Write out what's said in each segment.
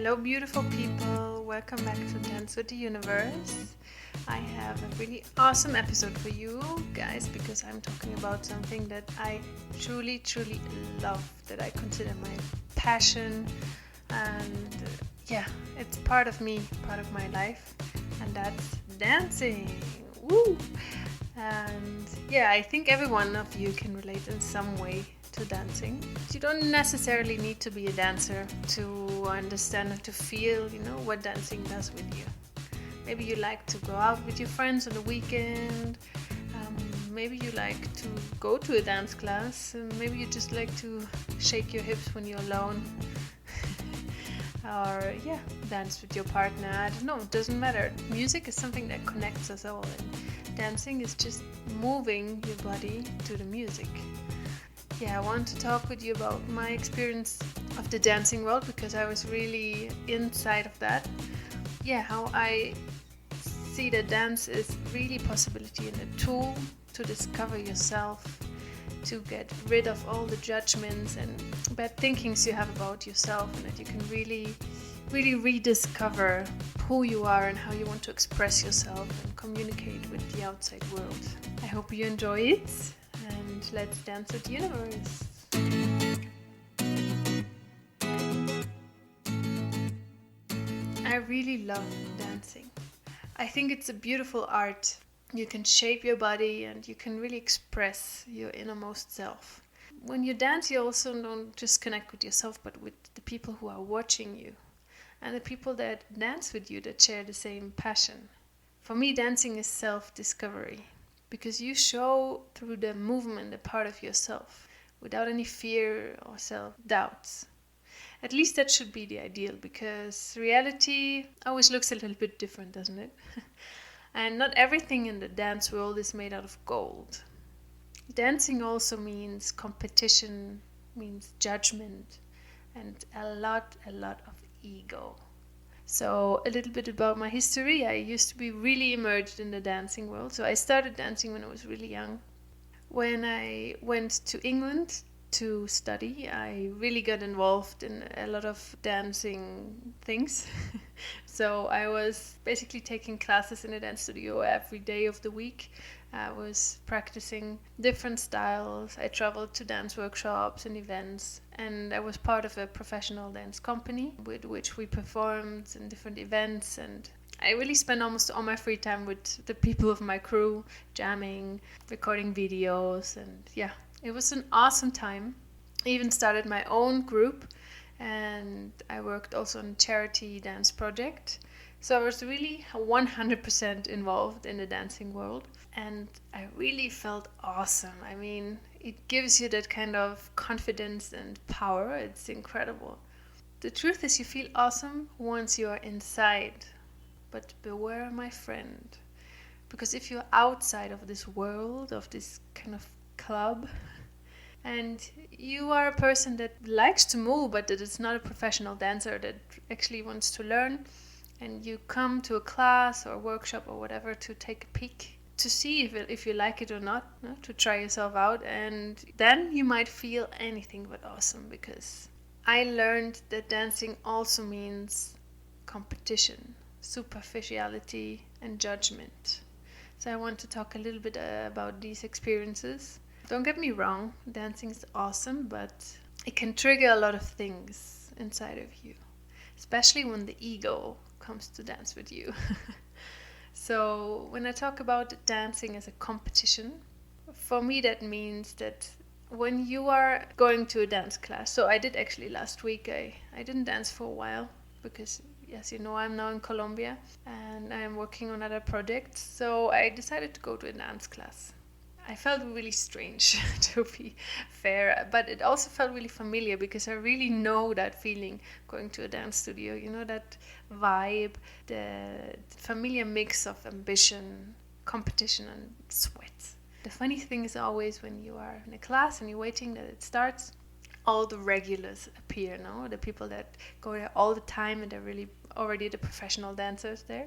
Hello, beautiful people. Welcome back to Dance with the Universe. I have a really awesome episode for you guys because I'm talking about something that I truly, truly love, that I consider my passion, and it's part of me, part of my life, and that's dancing. Woo! And I think every one of you can relate in some way to dancing. You don't necessarily need to be a dancer to understand and to feel, what dancing does with you. Maybe you like to go out with your friends on the weekend. Maybe you like to go to a dance class. Maybe you just like to shake your hips when you're alone. Or dance with your partner. I don't know, it doesn't matter. Music is something that connects us all, and dancing is just moving your body to the music. I want to talk with you about my experience of the dancing world because I was really inside of that. How I see that dance is really possibility and a tool to discover yourself, to get rid of all the judgments and bad thinkings you have about yourself, and that you can really rediscover who you are and how you want to express yourself and communicate with the outside world. I hope you enjoy it, and let's dance with the universe. I really love dancing. I think it's a beautiful art. You can shape your body and you can really express your innermost self. When you dance, you also don't just connect with yourself, but with the people who are watching you and the people that dance with you that share the same passion. For me, dancing is self-discovery because you show through the movement a part of yourself without any fear or self-doubts. At least that should be the ideal, because reality always looks a little bit different, doesn't it? And not everything in the dance world is made out of gold. Dancing also means competition, means judgment, and a lot of ego. So a little bit about my history. I used to be really immersed in the dancing world. So I started dancing when I was really young. When I went to England to study, I really got involved in a lot of dancing things. So I was basically taking classes in a dance studio every day of the week. I was practicing different styles. I traveled to dance workshops and events, and I was part of a professional dance company with which we performed in different events, and I really spent almost all my free time with the people of my crew, jamming, recording videos, and it was an awesome time. I even started my own group, and I worked also on a charity dance project. So I was really 100% involved in the dancing world, and I really felt awesome. I mean, it gives you that kind of confidence and power. It's incredible. The truth is, you feel awesome once you are inside. But beware, my friend, because if you're outside of this world, of this kind of club, and you are a person that likes to move but that is not a professional dancer that actually wants to learn, and you come to a class or workshop or whatever to take a peek to see if you like it or not, to try yourself out, and then you might feel anything but awesome, because I learned that dancing also means competition, superficiality, and judgment. So I want to talk a little bit about these experiences. Don't get me wrong, dancing is awesome, but it can trigger a lot of things inside of you, especially when the ego comes to dance with you. So when I talk about dancing as a competition, for me that means that when you are going to a dance class, so I did actually last week, I didn't dance for a while because, yes, I'm now in Colombia and I'm working on other projects, so I decided to go to a dance class. I felt really strange, to be fair, but it also felt really familiar because I really know that feeling going to a dance studio, that vibe, the familiar mix of ambition, competition, and sweat. The funny thing is always when you are in a class and you're waiting that it starts, all the regulars appear, the people that go there all the time and they're really already the professional dancers there.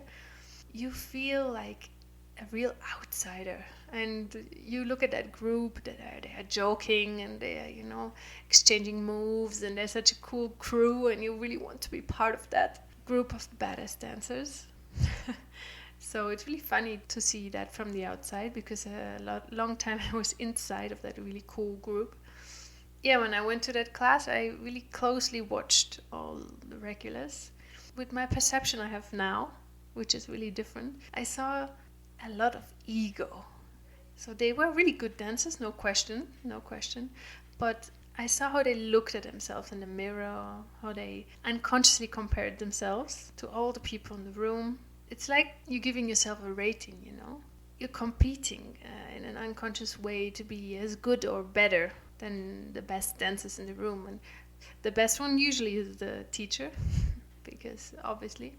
You feel like a real outsider. And you look at that group that they are joking and they are, exchanging moves, and they're such a cool crew, and you really want to be part of that group of badass dancers. So it's really funny to see that from the outside, because long time I was inside of that really cool group. Yeah, when I went to that class, I really closely watched all the regulars. With my perception I have now, which is really different, I saw a lot of ego. So they were really good dancers, no question, no question. But I saw how they looked at themselves in the mirror, how they unconsciously compared themselves to all the people in the room. It's like you're giving yourself a rating. You're competing in an unconscious way to be as good or better than the best dancers in the room. And the best one usually is the teacher, because obviously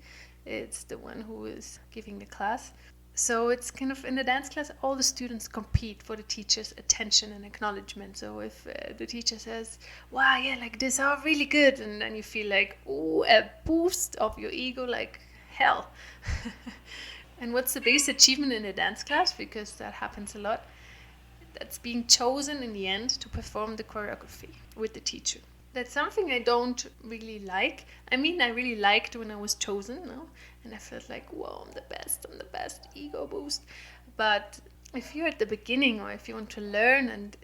it's the one who is giving the class. So it's kind of in the dance class, all the students compete for the teacher's attention and acknowledgement. So if the teacher says, wow, yeah, like this are really good, and then you feel like, ooh, a boost of your ego like hell. And what's the biggest achievement in a dance class? Because that happens a lot. That's being chosen in the end to perform the choreography with the teacher. That's something I don't really like. I mean, I really liked when I was chosen, no? And I felt like, whoa, I'm the best, ego boost. But if you're at the beginning, or if you want to learn, and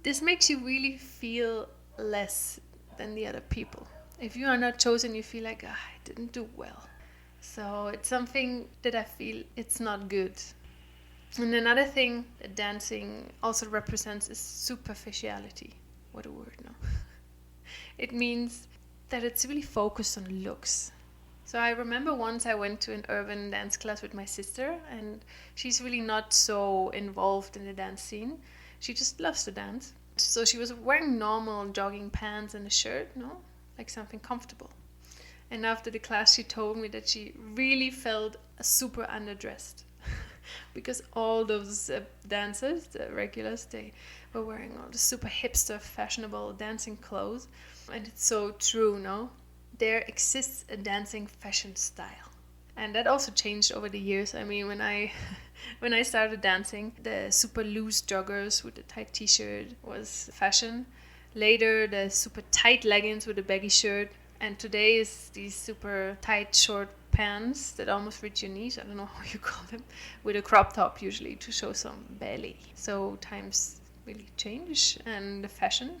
this makes you really feel less than the other people. If you are not chosen, you feel like, I didn't do well. So it's something that I feel it's not good. And another thing that dancing also represents is superficiality. What a word, no? It means that it's really focused on looks. So I remember once I went to an urban dance class with my sister, and she's really not so involved in the dance scene. She just loves to dance. So she was wearing normal jogging pants and a shirt, like something comfortable. And after the class, she told me that she really felt super underdressed. Because all those dancers, the regulars, they were wearing all the super hipster, fashionable dancing clothes. And it's so true, no? There exists a dancing fashion style. And that also changed over the years. I mean, when I when I started dancing, the super loose joggers with the tight t-shirt was fashion. Later, the super tight leggings with a baggy shirt. And today is these super tight short pants that almost reach your knees. I don't know how you call them. With a crop top usually to show some belly. So times really change, and the fashion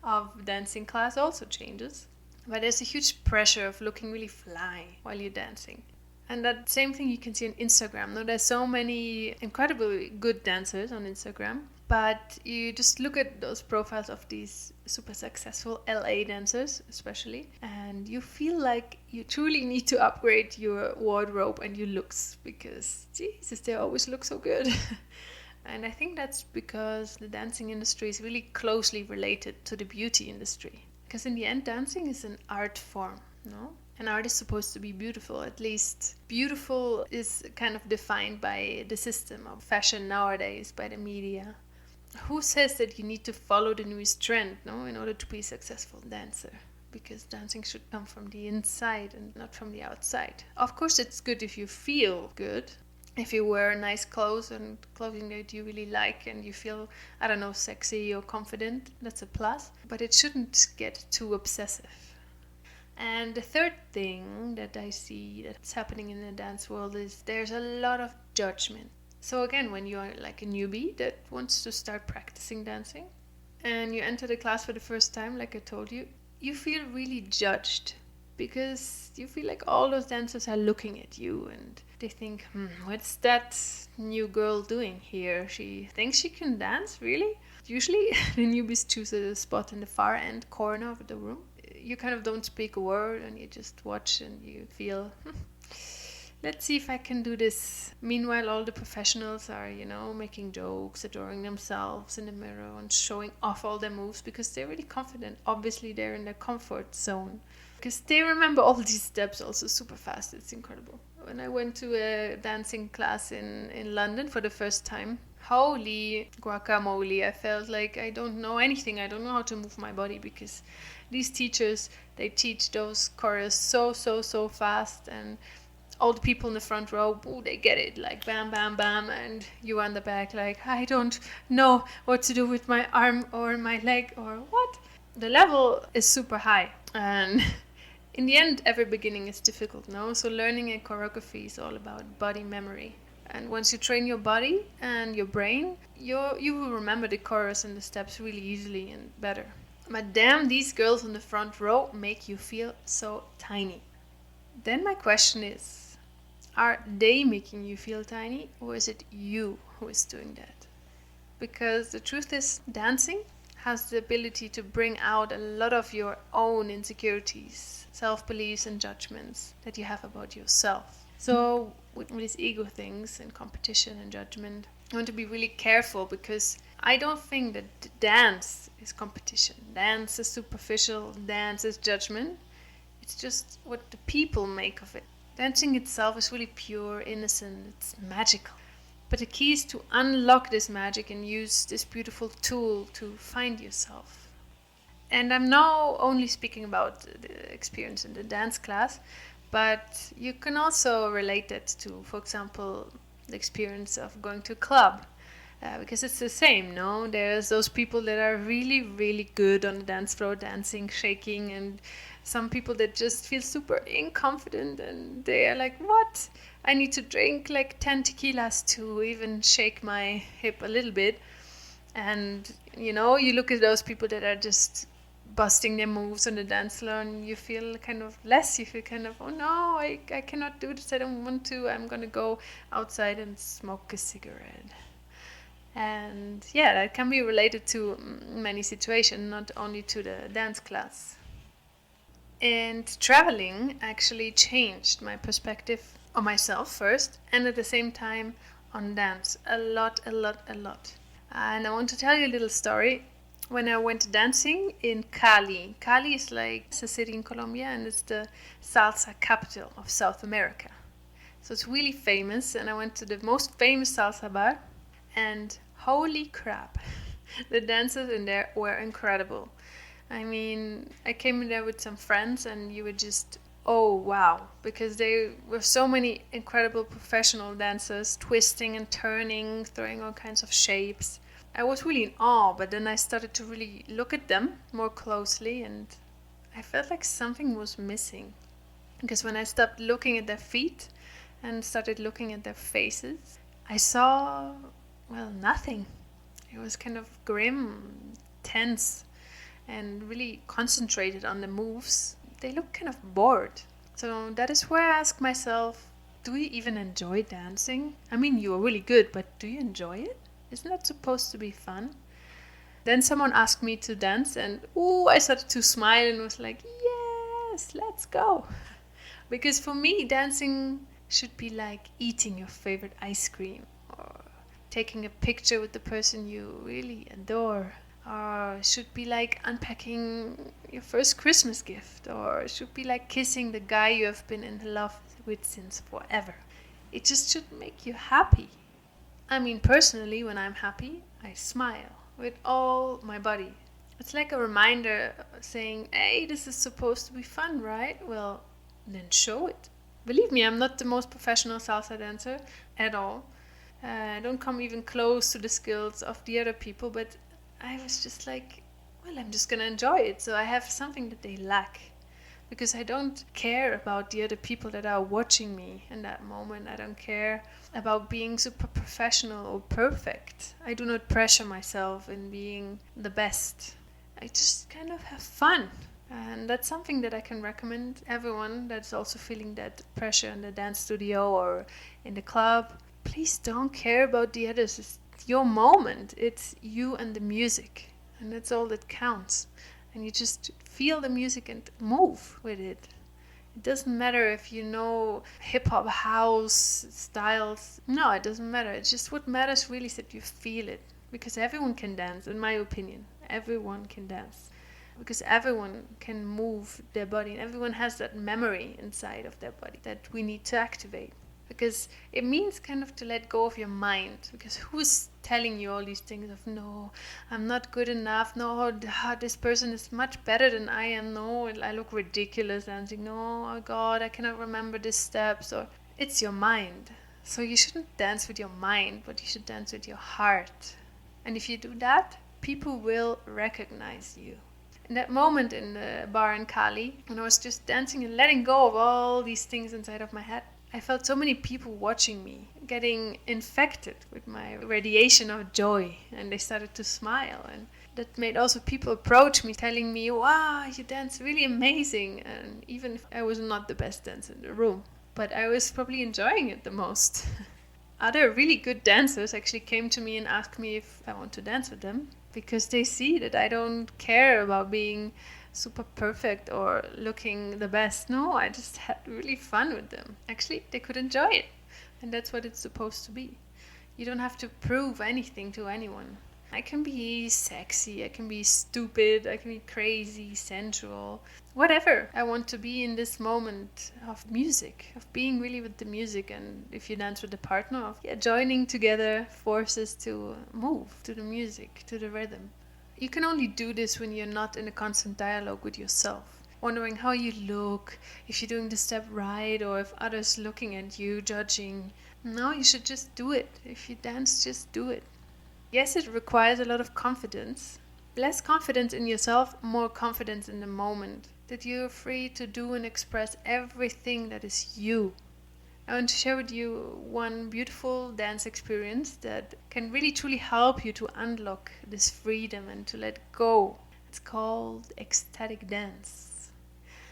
of dancing class also changes. But there's a huge pressure of looking really fly while you're dancing. And that same thing you can see on Instagram. Now, there's so many incredibly good dancers on Instagram, but you just look at those profiles of these super successful LA dancers, especially, and you feel like you truly need to upgrade your wardrobe and your looks, because, Jesus, they always look so good. And I think that's because the dancing industry is really closely related to the beauty industry. Because in the end, dancing is an art form, no? An art is supposed to be beautiful. At least beautiful is kind of defined by the system of fashion nowadays, by the media. Who says that you need to follow the newest trend, no, in order to be a successful dancer? Because dancing should come from the inside and not from the outside. Of course, it's good if you feel good. If you wear nice clothes and clothing that you really like and you feel, I don't know, sexy or confident, that's a plus. But it shouldn't get too obsessive. And the third thing that I see that's happening in the dance world is there's a lot of judgment. So again, when you're like a newbie that wants to start practicing dancing and you enter the class for the first time, like I told you, you feel really judged, because you feel like all those dancers are looking at you and they think, what's that new girl doing here? She thinks she can dance, really? Usually the newbies choose a spot in the far end corner of the room. You kind of don't speak a word and you just watch and you feel, let's see if I can do this. Meanwhile, all the professionals are, making jokes, adoring themselves in the mirror and showing off all their moves because they're really confident. Obviously, they're in their comfort zone. Because they remember all these steps also super fast. It's incredible. When I went to a dancing class in London for the first time, holy guacamole, I felt like I don't know anything. I don't know how to move my body, because these teachers, they teach those choreos so fast, and All the people in the front row, ooh, they get it, like bam, bam, bam, and you on the back, like, I don't know what to do with my arm or my leg or what. The level is super high, and in the end, every beginning is difficult, no? So learning a choreography is all about body memory. And once you train your body and your brain, you will remember the chorus and the steps really easily and better. But damn, these girls on the front row make you feel so tiny. Then my question is, are they making you feel tiny, or is it you who is doing that? Because the truth is, dancing has the ability to bring out a lot of your own insecurities, self beliefs, and judgments that you have about yourself. So, with these ego things and competition and judgment, I want to be really careful because I don't think that dance is competition. Dance is superficial, dance is judgment. It's just what the people make of it. Dancing itself is really pure, innocent, it's magical. But the key is to unlock this magic and use this beautiful tool to find yourself. And I'm now only speaking about the experience in the dance class, but you can also relate it to, for example, the experience of going to a club. Because it's the same, no? There's those people that are really, really good on the dance floor, dancing, shaking, and some people that just feel super inconfident and they are like, what? I need to drink like 10 tequilas to even shake my hip a little bit. And, you look at those people that are just busting their moves on the dance floor and you feel kind of less. You feel kind of, oh no, I cannot do this. I don't want to. I'm going to go outside and smoke a cigarette. And yeah, that can be related to many situations, not only to the dance class. And traveling actually changed my perspective on myself first, and at the same time on dance. A lot, a lot, a lot. And I want to tell you a little story. When I went dancing in Cali, Cali is like it's a city in Colombia and it's the salsa capital of South America. So it's really famous, and I went to the most famous salsa bar, and holy crap, the dancers in there were incredible. I mean, I came in there with some friends, and you would just, oh wow, because they were so many incredible professional dancers, twisting and turning, throwing all kinds of shapes. I was really in awe, but then I started to really look at them more closely, and I felt like something was missing. Because when I stopped looking at their feet and started looking at their faces, I saw, well, nothing. It was kind of grim, tense, and really concentrated on the moves. They looked kind of bored. So that is where I ask myself, do you even enjoy dancing? I mean, you are really good, but do you enjoy it? Isn't that supposed to be fun? Then someone asked me to dance, and ooh, I started to smile and was like, yes, let's go. Because for me, dancing should be like eating your favorite ice cream, or taking a picture with the person you really adore, or it should be like unpacking your first Christmas gift, or it should be like kissing the guy you have been in love with since forever. It just should make you happy. I mean, personally, when I'm happy, I smile with all my body. It's like a reminder saying, hey, this is supposed to be fun, right? Well, then show it. Believe me, I'm not the most professional salsa dancer at all. I don't come even close to the skills of the other people, but I was just like, well, I'm just gonna enjoy it. So I have something that they lack. Because I don't care about the other people that are watching me in that moment. I don't care about being super professional or perfect. I do not pressure myself in being the best. I just kind of have fun. And that's something that I can recommend everyone that's also feeling that pressure in the dance studio or in the club. Please don't care about the others. It's your moment. It's you and the music. And that's all that counts. And you just feel the music and move with it. It doesn't matter if you know hip hop, house styles. No, it doesn't matter. It's just what matters really is that you feel it. Because everyone can dance, in my opinion. Everyone can dance. Because everyone can move their body. And everyone has that memory inside of their body that we need to activate. because it means kind of to let go of your mind, because who's telling you all these things of, no, I'm not good enough, no, this person is much better than I am, no, I look ridiculous dancing, no, oh god, I cannot remember the steps. Or it's your mind. So you shouldn't dance with your mind, but you should dance with your heart. And if you do that, people will recognize you. In that moment in the bar in Cali, when I was just dancing and letting go of all these things inside of my head, I felt so many people watching me, getting infected with my radiation of joy, and they started to smile. And that made also people approach me, telling me, wow, you dance really amazing. And even if I was not the best dancer in the room, but I was probably enjoying it the most. Other really good dancers actually came to me and asked me if I want to dance with them, because they see that I don't care about being super perfect or looking the best. No, I just had really fun with them. Actually, they could enjoy it. And that's what it's supposed to be. You don't have to prove anything to anyone. I can be sexy, I can be stupid, I can be crazy, sensual, whatever. I want to be in this moment of music, of being really with the music. And if you dance with a partner, of joining together forces to move to the music, to the rhythm. You can only do this when you're not in a constant dialogue with yourself, wondering how you look, if you're doing the step right, or if others looking at you, judging. No, you should just do it. If you dance, just do it. Yes, it requires a lot of confidence. Less confidence in yourself, more confidence in the moment. That you're free to do and express everything that is you. I want to share with you one beautiful dance experience that can really truly help you to unlock this freedom and to let go. It's called ecstatic dance.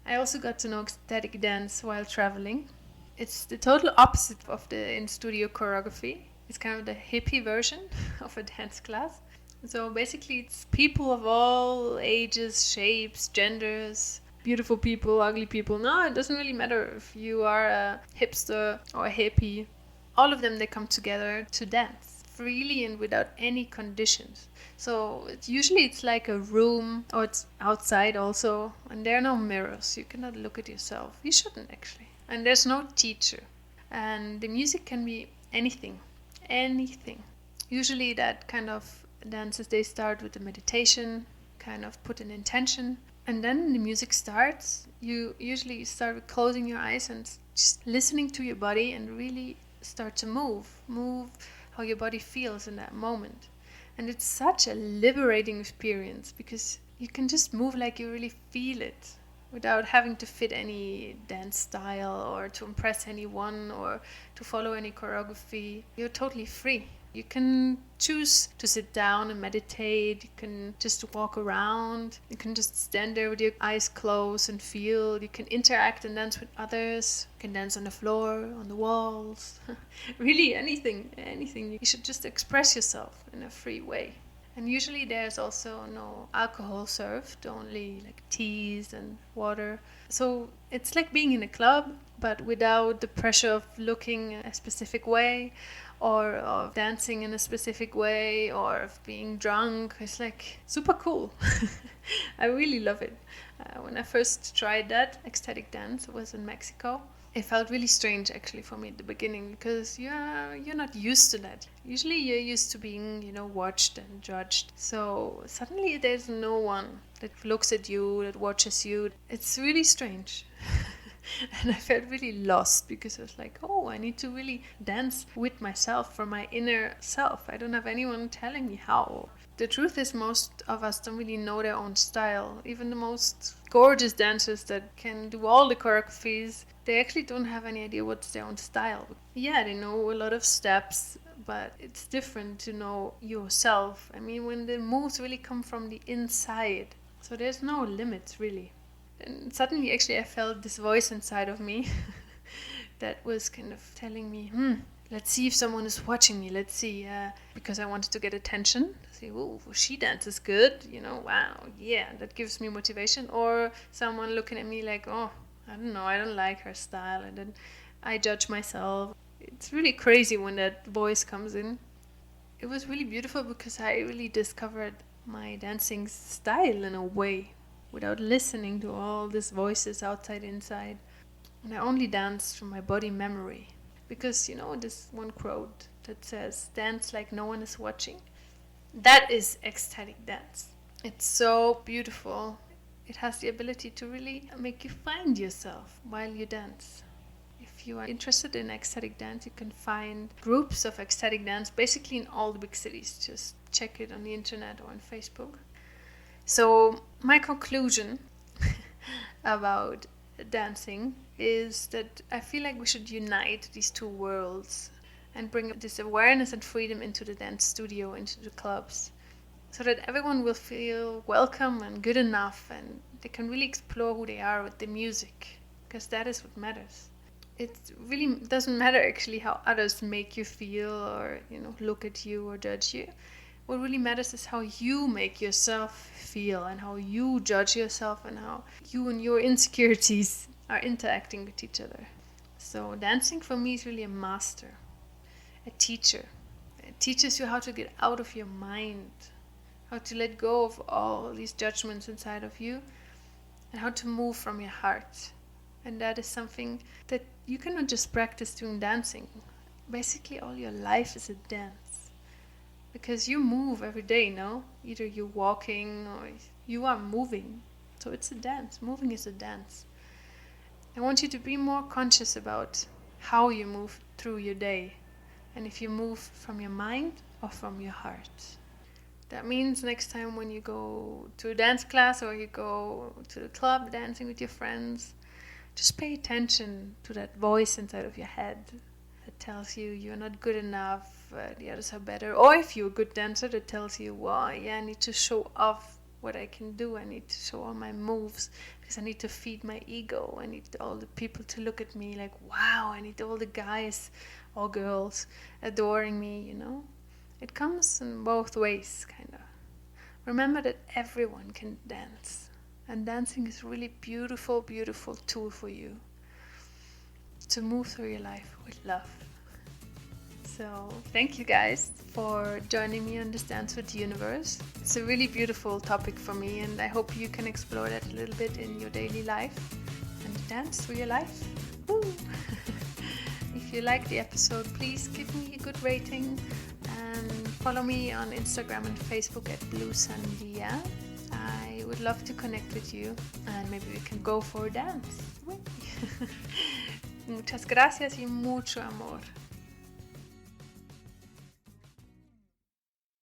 I also got to know ecstatic dance while traveling. It's the total opposite of the in-studio choreography. It's kind of the hippie version of a dance class. So basically it's people of all ages, shapes, genders, beautiful people, ugly people. No, it doesn't really matter if you are a hipster or a hippie. All of them, they come together to dance freely and without any conditions. So it's like a room, or it's outside also, and there are no mirrors. You cannot look at yourself. You shouldn't actually. And there's no teacher. And the music can be anything. Anything. Usually that kind of dances, they start with the meditation, kind of put an intention, and then the music starts. You usually start with closing your eyes and just listening to your body and really start to move how your body feels in that moment. And it's such a liberating experience, because you can just move like you really feel it, without having to fit any dance style or to impress anyone or to follow any choreography. You're totally free. You can choose to sit down and meditate. You can just walk around. You can just stand there with your eyes closed and feel. You can interact and dance with others. You can dance on the floor, on the walls. Really anything. You should just express yourself in a free way. And usually there's also no alcohol served, only like teas and water. So it's like being in a club, but without the pressure of looking a specific way, or of dancing in a specific way, or of being drunk. It's like super cool. I really love it. When I first tried that ecstatic dance, it was in Mexico. It felt really strange actually for me at the beginning, because you're not used to that. Usually you're used to being, watched and judged. So suddenly there's no one that looks at you, that watches you. It's really strange. And I felt really lost, because I was like, oh, I need to really dance with myself, for my inner self. I don't have anyone telling me how. The truth is, most of us don't really know their own style. Even the most gorgeous dancers that can do all the choreographies, they actually don't have any idea what's their own style. Yeah, they know a lot of steps, but it's different to know yourself. I mean, when the moves really come from the inside, so there's no limits really. And suddenly, actually, I felt this voice inside of me that was kind of telling me, let's see if someone is watching me. Let's see, because I wanted to get attention. See, oh, she dances good. Wow, yeah, that gives me motivation. Or someone looking at me like, oh, I don't know, I don't like her style. And then I judge myself. It's really crazy when that voice comes in. It was really beautiful, because I really discovered my dancing style in a way, without listening to all these voices outside, inside. And I only danced from my body memory. Because this one quote that says, dance like no one is watching. That is ecstatic dance. It's so beautiful. It has the ability to really make you find yourself while you dance. If you are interested in ecstatic dance, you can find groups of ecstatic dance basically in all the big cities. Just check it on the internet or on Facebook. So, my conclusion about dancing is that I feel like we should unite these two worlds and bring this awareness and freedom into the dance studio, into the clubs, so that everyone will feel welcome and good enough and they can really explore who they are with the music, because that is what matters. It really doesn't matter actually how others make you feel or look at you or judge you. What really matters is how you make yourself feel and how you judge yourself and how you and your insecurities are interacting with each other. So dancing for me is really a master, a teacher. It teaches you how to get out of your mind, how to let go of all these judgments inside of you, and how to move from your heart. And that is something that you cannot just practice doing dancing. Basically, all your life is a dance. Because you move every day, no? Either you're walking or you are moving. So it's a dance. Moving is a dance. I want you to be more conscious about how you move through your day. And if you move from your mind or from your heart. That means next time when you go to a dance class or you go to the club dancing with your friends, just pay attention to that voice inside of your head that tells you you're not good enough, the others are better. Or if you're a good dancer, that tells you, well, yeah, I need to show off what I can do. I need to show all my moves because I need to feed my ego. I need all the people to look at me like, wow, I need all the guys or girls adoring me, It comes in both ways, kind of. Remember that everyone can dance. And dancing is a really beautiful, beautiful tool for you to move through your life with love. So thank you guys for joining me on this Dance with the Universe. It's a really beautiful topic for me, and I hope you can explore that a little bit in your daily life and dance through your life. Woo! If you liked the episode, please give me a good rating and follow me on Instagram and Facebook at Blusandia. I would love to connect with you and maybe we can go for a dance. Muchas gracias y mucho amor.